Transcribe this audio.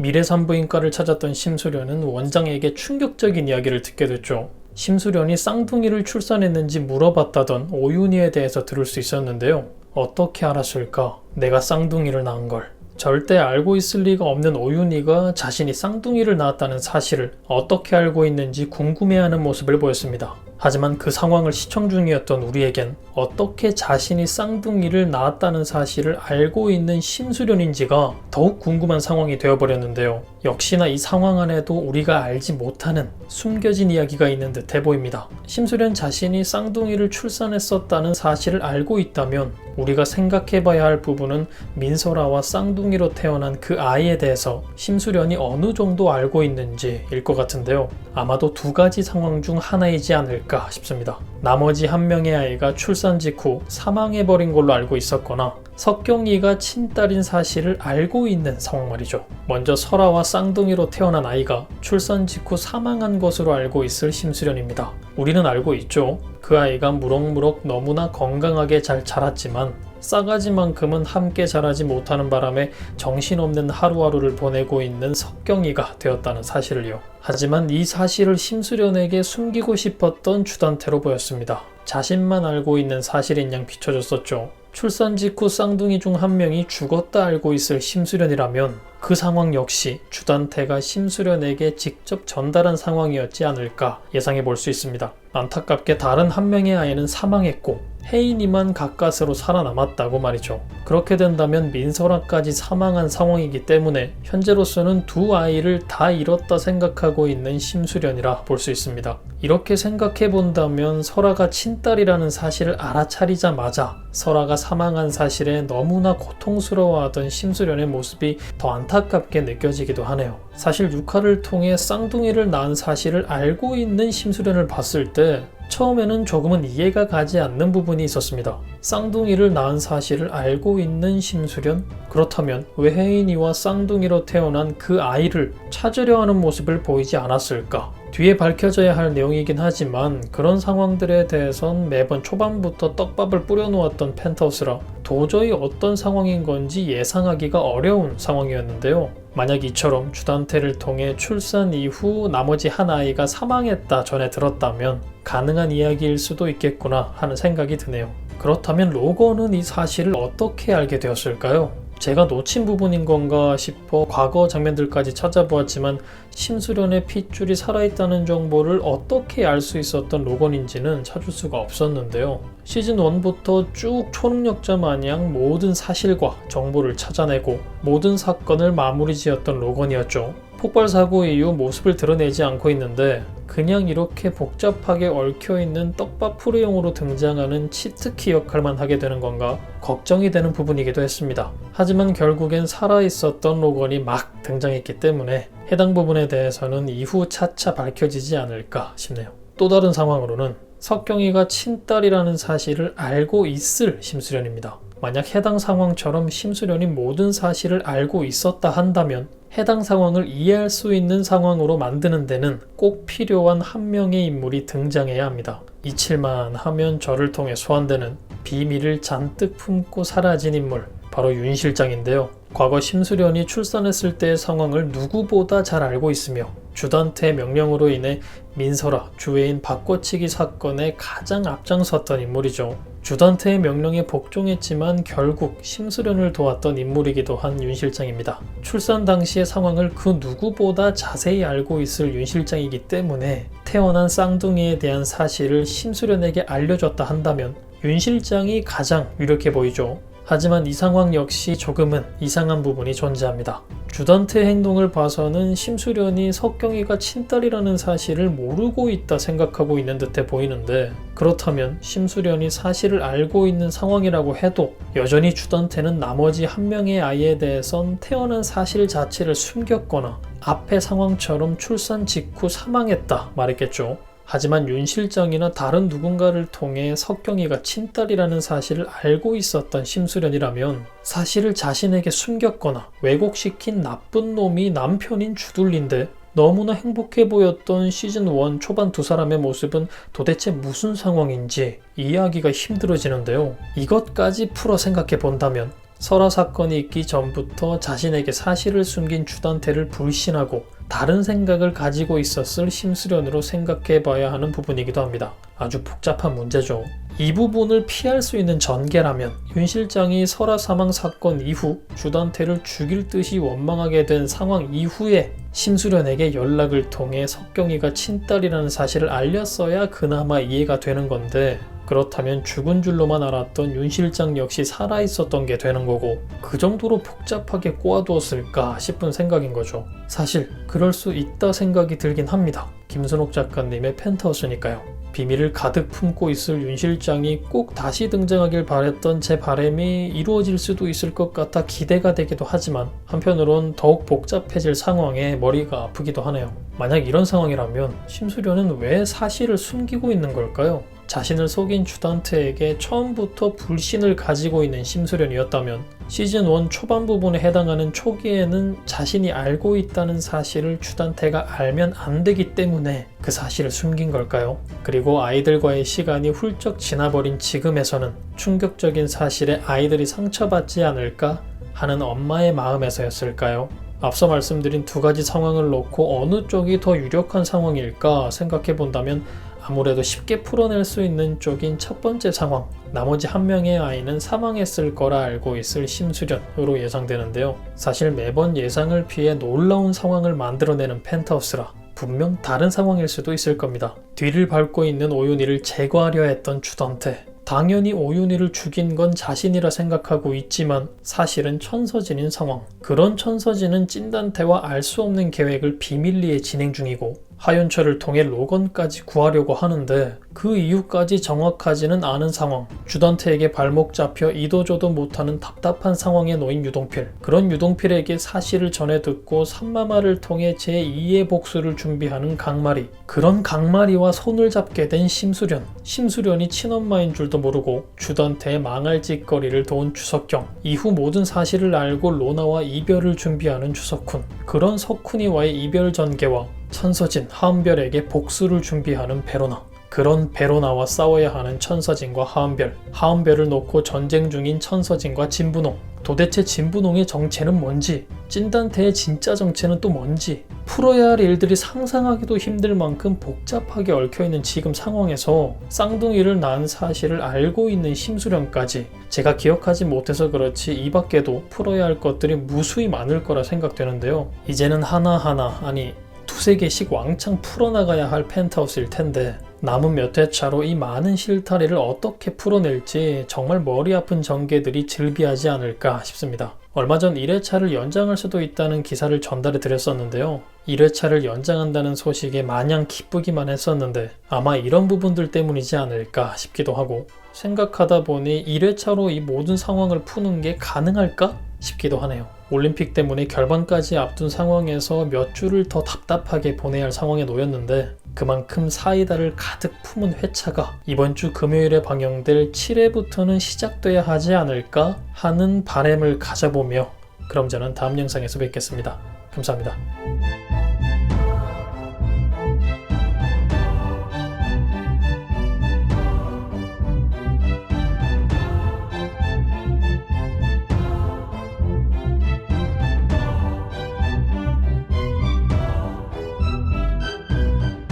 미래 산부인과를 찾았던 심수련은 원장에게 충격적인 이야기를 듣게 됐죠. 심수련이 쌍둥이를 출산했는지 물어봤다던 오윤희에 대해서 들을 수 있었는데요. 어떻게 알았을까? 내가 쌍둥이를 낳은 걸. 절대 알고 있을 리가 없는 오윤희가 자신이 쌍둥이를 낳았다는 사실을 어떻게 알고 있는지 궁금해하는 모습을 보였습니다. 하지만 그 상황을 시청 중이었던 우리에겐 어떻게 자신이 쌍둥이를 낳았다는 사실을 알고 있는 심수련인지가 더욱 궁금한 상황이 되어버렸는데요. 역시나 이 상황 안에도 우리가 알지 못하는 숨겨진 이야기가 있는 듯해 보입니다. 심수련 자신이 쌍둥이를 출산했었다는 사실을 알고 있다면 우리가 생각해봐야 할 부분은 민설아와 쌍둥이로 태어난 그 아이에 대해서 심수련이 어느 정도 알고 있는지일 것 같은데요. 아마도 두 가지 상황 중 하나이지 않을까 싶습니다. 나머지 한 명의 아이가 출산 직후 사망해버린 걸로 알고 있었거나 석경이가 친딸인 사실을 알고 있는 상황 말이죠. 먼저 설아와 쌍둥이로 태어난 아이가 출산 직후 사망한 것으로 알고 있을 심수련입니다. 우리는 알고 있죠. 그 아이가 무럭무럭 너무나 건강하게 잘 자랐지만 싸가지만큼은 함께 자라지 못하는 바람에 정신없는 하루하루를 보내고 있는 석경이가 되었다는 사실을요. 하지만 이 사실을 심수련에게 숨기고 싶었던 주단태로 보였습니다. 자신만 알고 있는 사실인 양 비춰졌었죠. 출산 직후 쌍둥이 중 한 명이 죽었다 알고 있을 심수련이라면 그 상황 역시 주단태가 심수련에게 직접 전달한 상황이었지 않을까 예상해 볼 수 있습니다. 안타깝게 다른 한 명의 아이는 사망했고 혜인이만 가까스로 살아남았다고 말이죠. 그렇게 된다면 민설아까지 사망한 상황이기 때문에 현재로서는 두 아이를 다 잃었다 생각하고 있는 심수련이라 볼 수 있습니다. 이렇게 생각해 본다면 설아가 친딸이라는 사실을 알아차리자마자 설아가 사망한 사실에 너무나 고통스러워하던 심수련의 모습이 더 안타깝게 느껴지기도 하네요. 사실 육아를 통해 쌍둥이를 낳은 사실을 알고 있는 심수련을 봤을 때 처음에는 조금은 이해가 가지 않는 부분이 있었습니다. 쌍둥이를 낳은 사실을 알고 있는 심수련? 그렇다면 왜 혜인이와 쌍둥이로 태어난 그 아이를 찾으려 하는 모습을 보이지 않았을까? 뒤에 밝혀져야 할 내용이긴 하지만 그런 상황들에 대해선 매번 초반부터 떡밥을 뿌려놓았던 펜트하우스라 도저히 어떤 상황인 건지 예상하기가 어려운 상황이었는데요. 만약 이처럼 주단태를 통해 출산 이후 나머지 한 아이가 사망했다 전해 들었다면 가능한 이야기일 수도 있겠구나 하는 생각이 드네요. 그렇다면 로건은 이 사실을 어떻게 알게 되었을까요? 제가 놓친 부분인 건가 싶어 과거 장면들까지 찾아보았지만 심수련의 핏줄이 살아있다는 정보를 어떻게 알 수 있었던 로건인지는 찾을 수가 없었는데요. 시즌 1부터 쭉 초능력자 마냥 모든 사실과 정보를 찾아내고 모든 사건을 마무리 지었던 로건이었죠. 폭발 사고 이후 모습을 드러내지 않고 있는데 그냥 이렇게 복잡하게 얽혀있는 떡밥 프로용으로 등장하는 치트키 역할만 하게 되는 건가 걱정이 되는 부분이기도 했습니다. 하지만 결국엔 살아있었던 로건이 막 등장했기 때문에 해당 부분에 대해서는 이후 차차 밝혀지지 않을까 싶네요. 또 다른 상황으로는 석경이가 친딸이라는 사실을 알고 있을 심수련입니다. 만약 해당 상황처럼 심수련이 모든 사실을 알고 있었다 한다면 해당 상황을 이해할 수 있는 상황으로 만드는 데는 꼭 필요한 한 명의 인물이 등장해야 합니다. 잊힐만 하면 저를 통해 소환되는 비밀을 잔뜩 품고 사라진 인물, 바로 윤 실장인데요. 과거 심수련이 출산했을 때의 상황을 누구보다 잘 알고 있으며 주단태의 명령으로 인해 민설아, 주애인 바꿔치기 사건에 가장 앞장섰던 인물이죠. 주단태의 명령에 복종했지만 결국 심수련을 도왔던 인물이기도 한 윤 실장입니다. 출산 당시의 상황을 그 누구보다 자세히 알고 있을 윤 실장이기 때문에 태어난 쌍둥이에 대한 사실을 심수련에게 알려줬다 한다면 윤 실장이 가장 유력해 보이죠. 하지만 이 상황 역시 조금은 이상한 부분이 존재합니다. 주단태의 행동을 봐서는 심수련이 석경이가 친딸이라는 사실을 모르고 있다 생각하고 있는 듯해 보이는데 그렇다면 심수련이 사실을 알고 있는 상황이라고 해도 여전히 주단태는 나머지 한 명의 아이에 대해선 태어난 사실 자체를 숨겼거나 앞의 상황처럼 출산 직후 사망했다 말했겠죠. 하지만 윤 실장이나 다른 누군가를 통해 석경이가 친딸이라는 사실을 알고 있었던 심수련이라면 사실을 자신에게 숨겼거나 왜곡시킨 나쁜 놈이 남편인 주둘리인데 너무나 행복해 보였던 시즌1 초반 두 사람의 모습은 도대체 무슨 상황인지 이해하기가 힘들어지는데요. 이것까지 풀어 생각해 본다면 설화 사건이 있기 전부터 자신에게 사실을 숨긴 주단태를 불신하고 다른 생각을 가지고 있었을 심수련으로 생각해 봐야 하는 부분이기도 합니다. 아주 복잡한 문제죠. 이 부분을 피할 수 있는 전개라면 윤 실장이 설화 사망 사건 이후 주단태를 죽일 듯이 원망하게 된 상황 이후에 심수련에게 연락을 통해 석경이가 친딸이라는 사실을 알렸어야 그나마 이해가 되는 건데, 그렇다면 죽은 줄로만 알았던 윤 실장 역시 살아있었던 게 되는 거고 그 정도로 복잡하게 꼬아두었을까 싶은 생각인 거죠. 사실 그럴 수 있다 생각이 들긴 합니다. 김순옥 작가님의 펜트하우스니까요. 비밀을 가득 품고 있을 윤 실장이 꼭 다시 등장하길 바랬던 제 바람이 이루어질 수도 있을 것 같아 기대가 되기도 하지만, 한편으론 더욱 복잡해질 상황에 머리가 아프기도 하네요. 만약 이런 상황이라면 심수련은 왜 사실을 숨기고 있는 걸까요? 자신을 속인 주단태에게 처음부터 불신을 가지고 있는 심수련이었다면 시즌1 초반 부분에 해당하는 초기에는 자신이 알고 있다는 사실을 주단태가 알면 안 되기 때문에 그 사실을 숨긴 걸까요? 그리고 아이들과의 시간이 훌쩍 지나버린 지금에서는 충격적인 사실에 아이들이 상처받지 않을까 하는 엄마의 마음에서였을까요? 앞서 말씀드린 두 가지 상황을 놓고 어느 쪽이 더 유력한 상황일까 생각해 본다면 아무래도 쉽게 풀어낼 수 있는 쪽인 첫 번째 상황, 나머지 한 명의 아이는 사망했을 거라 알고 있을 심수련으로 예상되는데요. 사실 매번 예상을 피해 놀라운 상황을 만들어내는 펜트하우스라 분명 다른 상황일 수도 있을 겁니다. 뒤를 밟고 있는 오윤희를 제거하려 했던 주단태, 당연히 오윤희를 죽인 건 자신이라 생각하고 있지만 사실은 천서진인 상황. 그런 천서진은 찐단태와 알 수 없는 계획을 비밀리에 진행 중이고 하윤철을 통해 로건까지 구하려고 하는데 그 이유까지 정확하지는 않은 상황. 주단태에게 발목 잡혀 이도저도 못하는 답답한 상황에 놓인 유동필. 그런 유동필에게 사실을 전해 듣고 삼마마를 통해 제2의 복수를 준비하는 강마리. 그런 강마리와 손을 잡게 된 심수련. 심수련이 친엄마인 줄도 모르고 주단태의 망할 짓거리를 도운 주석경. 이후 모든 사실을 알고 로나와 이별을 준비하는 주석훈. 그런 석훈이와의 이별 전개와 천서진, 하은별에게 복수를 준비하는 베로나. 그런 베로나와 싸워야 하는 천서진과 하은별. 하은별을 놓고 전쟁 중인 천서진과 진분홍. 도대체 진분홍의 정체는 뭔지, 찐단태의 진짜 정체는 또 뭔지, 풀어야 할 일들이 상상하기도 힘들 만큼 복잡하게 얽혀있는 지금 상황에서 쌍둥이를 낳은 사실을 알고 있는 심수련까지 제가 기억하지 못해서 그렇지 이 밖에도 풀어야 할 것들이 무수히 많을 거라 생각되는데요. 이제는 하나하나, 아니 두세 개씩 왕창 풀어나가야 할 펜트하우스일 텐데 남은 몇 회차로 이 많은 실타래를 어떻게 풀어낼지 정말 머리 아픈 전개들이 즐비하지 않을까 싶습니다. 얼마 전 1회차를 연장할 수도 있다는 기사를 전달해 드렸었는데요. 1회차를 연장한다는 소식에 마냥 기쁘기만 했었는데 아마 이런 부분들 때문이지 않을까 싶기도 하고, 생각하다 보니 1회차로 이 모든 상황을 푸는 게 가능할까 싶기도 하네요. 올림픽 때문에 결반까지 앞둔 상황에서 몇 주를 더 답답하게 보내야 할 상황에 놓였는데 그만큼 사이다를 가득 품은 회차가 이번 주 금요일에 방영될 7회부터는 시작돼야 하지 않을까 하는 바람을 가져보며, 그럼 저는 다음 영상에서 뵙겠습니다. 감사합니다.